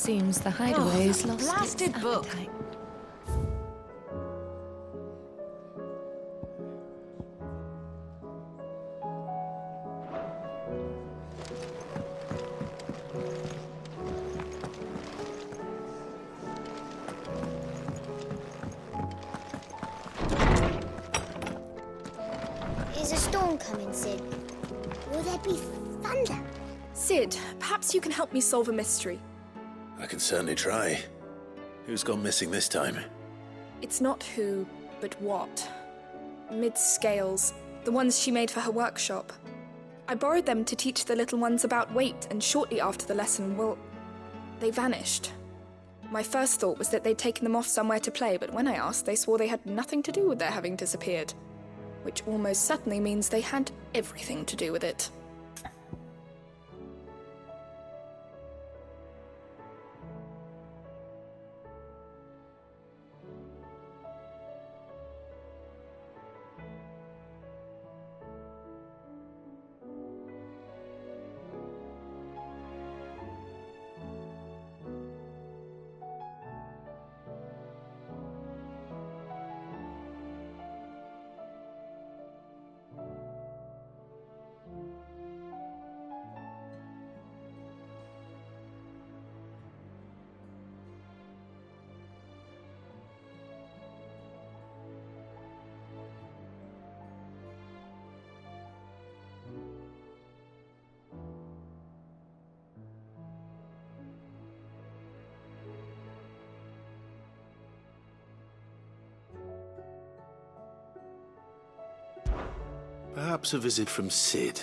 Seems the hideaway's lost blasted its book. appetite. Is a storm coming, Sid? Will there be thunder? Sid, perhaps you can help me solve a mystery. I can certainly try. Who's gone missing this time? It's not who, but what. Mid's scales, the ones she made for her workshop. I borrowed them to teach the little ones about weight, and shortly after the lesson, well, they vanished. My first thought was that they'd taken them off somewhere to play, but when I asked, they swore they had nothing to do with their having disappeared. Which almost certainly means they had everything to do with it. Perhaps a visit from Sid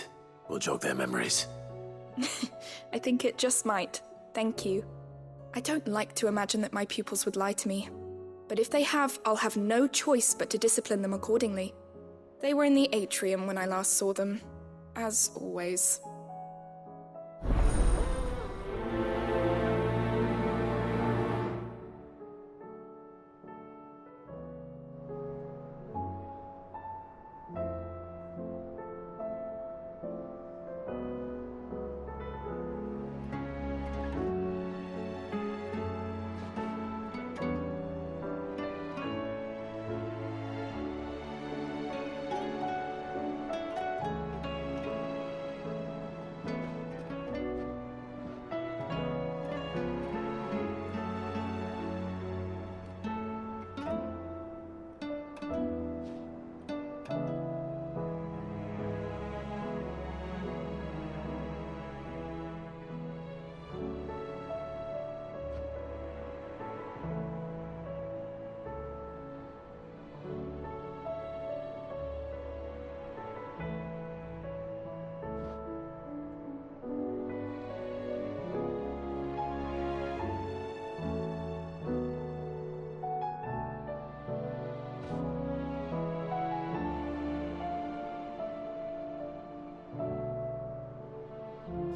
will jog their memories. I think it just might. Thank you. I don't like to imagine that my pupils would lie to me. But if they have, I'll have no choice but to discipline them accordingly. They were in the atrium when I last saw them, as always.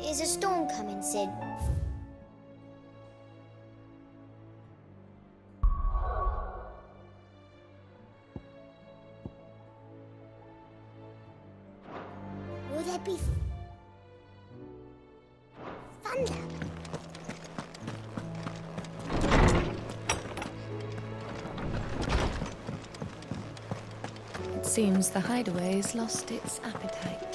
Is a storm coming, Sid? Will there be thunder? It seems the hideaway's lost its appetite.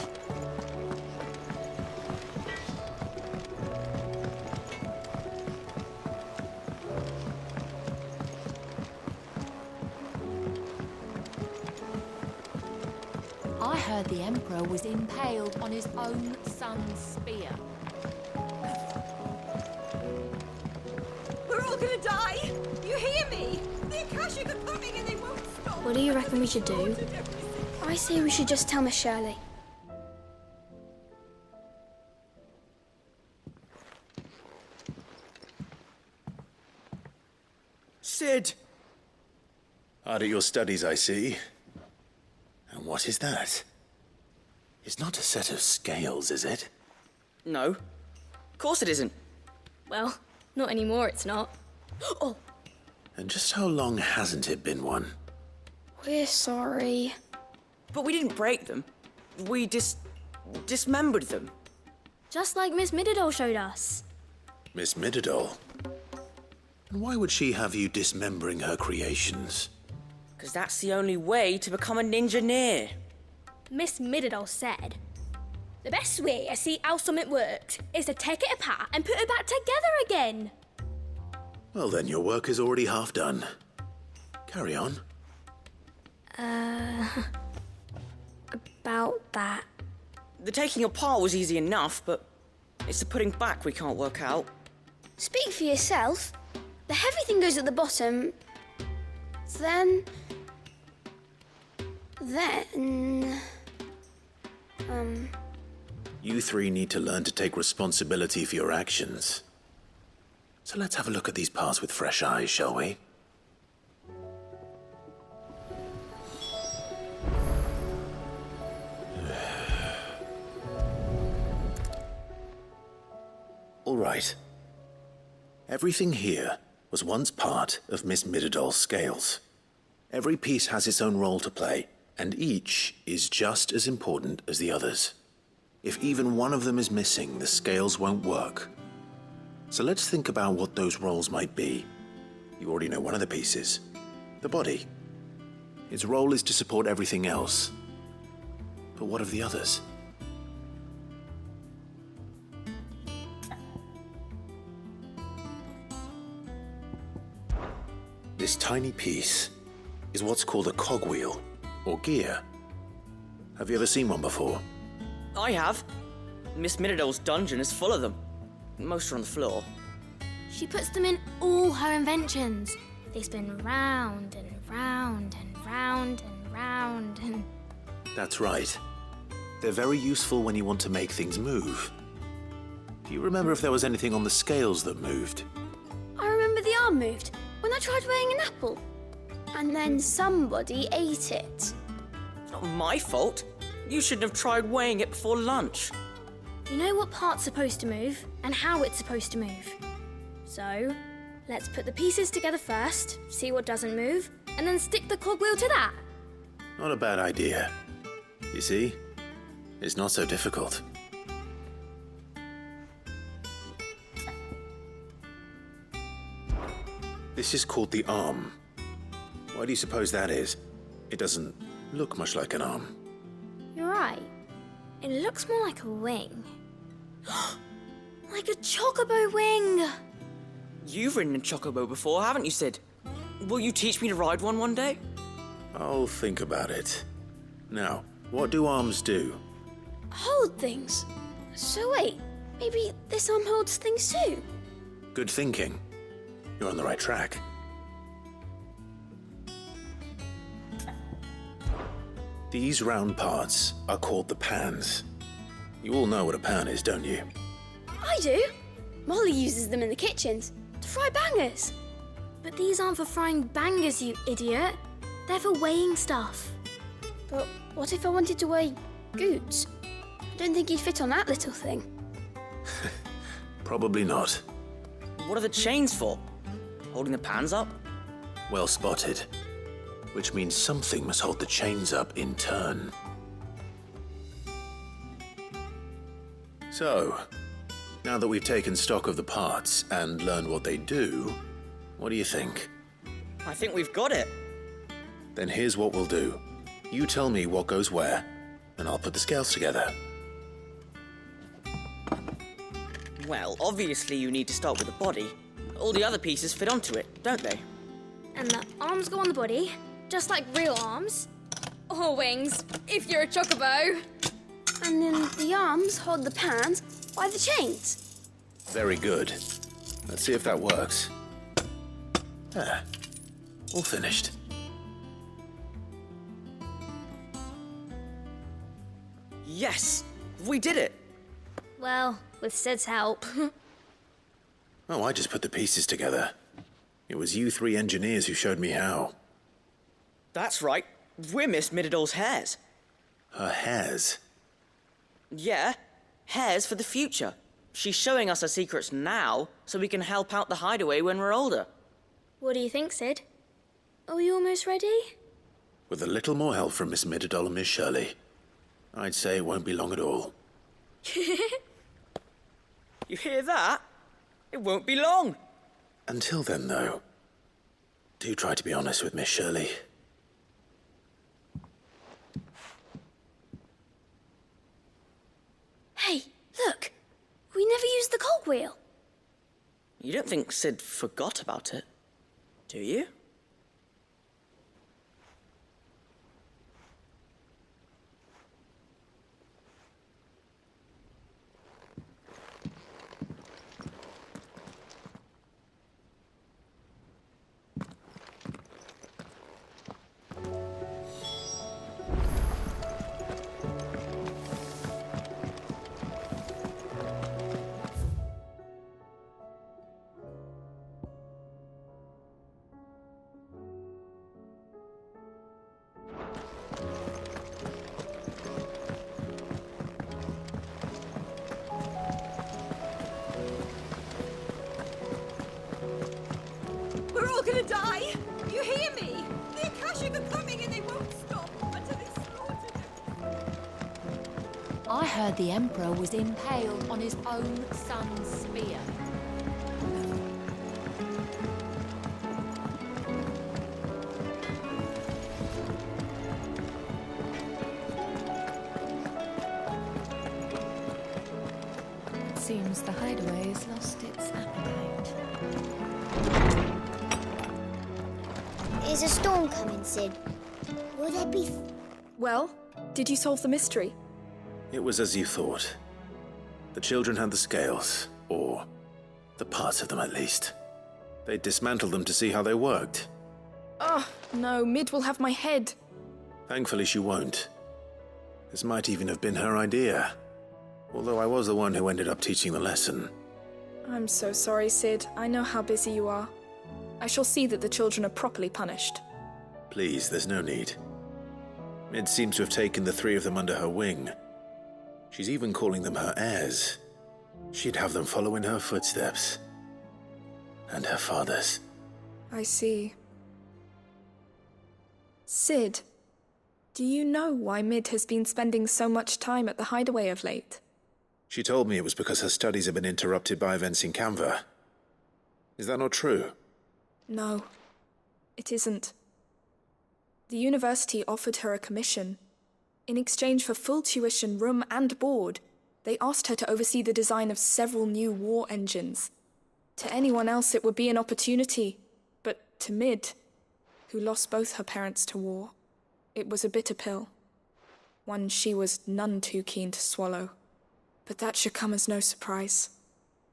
I heard the Emperor was impaled on his own son's spear. We're all gonna die! You hear me? The Akashic are coming and they won't stop! What do you reckon we should do? I say we should just tell Miss Shirley. Sid! Hard at your studies, I see. And what is that? It's not a set of scales, is it? No. Of course it isn't. Well, not anymore, it's not. Oh, And just how long hasn't it been one? we're sorry. But we didn't break them. We dismembered them. Just like Miss Mididol showed us. Miss Mididol. And why would she have you dismembering her creations? Because that's the only way to become a ninja-neer. Miss Middledore said, the best way to see how something works is to take it apart and put it back together again. Well then, your work is already half done. Carry on. About that. The taking apart was easy enough, but it's the putting back we can't work out. Speak for yourself. The heavy thing goes at the bottom. Then... You three need to learn to take responsibility for your actions. So let's have a look at these parts with fresh eyes, shall we? All right. Everything here was once part of Miss Middledor's scales. Every piece has its own role to play, and each is just as important as the others. If even one of them is missing, the scales won't work. So let's think about what those roles might be. You already know one of the pieces, the body. Its role is to support everything else. But what of the others? This tiny piece is what's called a cogwheel, or gear. Have you ever seen one before? I have. Miss Middledore's dungeon is full of them. Most are on the floor. She puts them in all her inventions. They spin round and round and round and round and... That's right. They're very useful when you want to make things move. Do you remember if there was anything on the scales that moved? I remember the arm moved when I tried weighing an apple. And then somebody ate it. It's not my fault. You shouldn't have tried weighing it before lunch. You know what part's supposed to move and how it's supposed to move. So, let's put the pieces together first, see what doesn't move, and then stick the cogwheel to that. Not a bad idea. You see? It's not so difficult. This is called the arm. Why do you suppose that is? It doesn't look much like an arm. You're right. It looks more like a wing. Like a chocobo wing! You've ridden a chocobo before, haven't you, Sid? Will you teach me to ride one day? I'll think about it. Now, what do arms do? Hold things. So wait, maybe this arm holds things too? Good thinking. You're on the right track. These round parts are called the pans. You all know what a pan is, don't you? I do. Molly uses them in the kitchens to fry bangers. But these aren't for frying bangers, you idiot. They're for weighing stuff. But what if I wanted to weigh goods? I don't think he'd fit on that little thing. Probably not. What are the chains for? Holding the pans up? Well spotted. Which means something must hold the chains up in turn. So, now that we've taken stock of the parts and learned what they do, what do you think? I think we've got it. Then here's what we'll do. You tell me what goes where, and I'll put the scales together. Well, obviously you need to start with the body. All the other pieces fit onto it, don't they? And the arms go on the body, just like real arms. Or wings, if you're a chocobo. And then the arms hold the pans by the chains. Very good. Let's see if that works. There. All finished. Yes! We did it! Well, with Sid's help. Oh, I just put the pieces together. It was you three engineers who showed me how. That's right. We're Miss Middledore's hairs. Her hairs? Yeah, hairs for the future. She's showing us her secrets now, so we can help out the hideaway when we're older. What do you think, Sid? Are we almost ready? With a little more help from Miss Middledore and Miss Shirley, I'd say it won't be long at all. You hear that? It won't be long. Until then, though, do try to be honest with Miss Shirley. Hey, look! We never used the cogwheel. You don't think Sid forgot about it, do you? We're all gonna die! You hear me? The Akashic are coming and they won't stop until they slaughtered everything. I heard the Emperor was impaled on his own son's spear. It seems the hideaway has lost its appetite. There's a storm coming, Sid. Will there be... Well, did you solve the mystery? It was as you thought. The children had the scales, or the parts of them at least. They dismantled them to see how they worked. Oh, no, Mid will have my head. Thankfully she won't. This might even have been her idea. Although I was the one who ended up teaching the lesson. I'm so sorry, Sid. I know how busy you are. I shall see that the children are properly punished. Please, there's no need. Mid seems to have taken the three of them under her wing. She's even calling them her heirs. She'd have them follow in her footsteps. And her father's. I see. Sid, do you know why Mid has been spending so much time at the hideaway of late? She told me it was because her studies have been interrupted by events in Canva. Is that not true? No, it isn't. The university offered her a commission. In exchange for full tuition, room and board, they asked her to oversee the design of several new war engines. To anyone else it would be an opportunity, but to Mid, who lost both her parents to war, it was a bitter pill. One she was none too keen to swallow. But that should come as no surprise.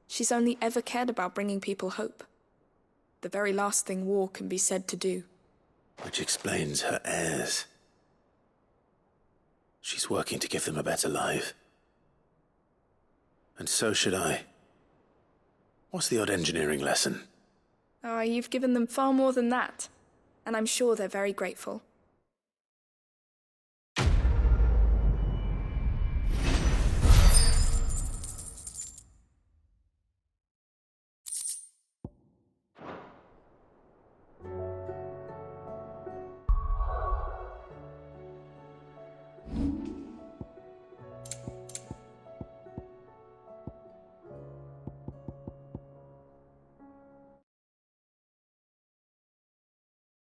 She's only ever cared about bringing people hope. The very last thing war can be said to do. Which explains her heirs. She's working to give them a better life. And so should I. What's the odd engineering lesson? Oh, you've given them far more than that. And I'm sure they're very grateful.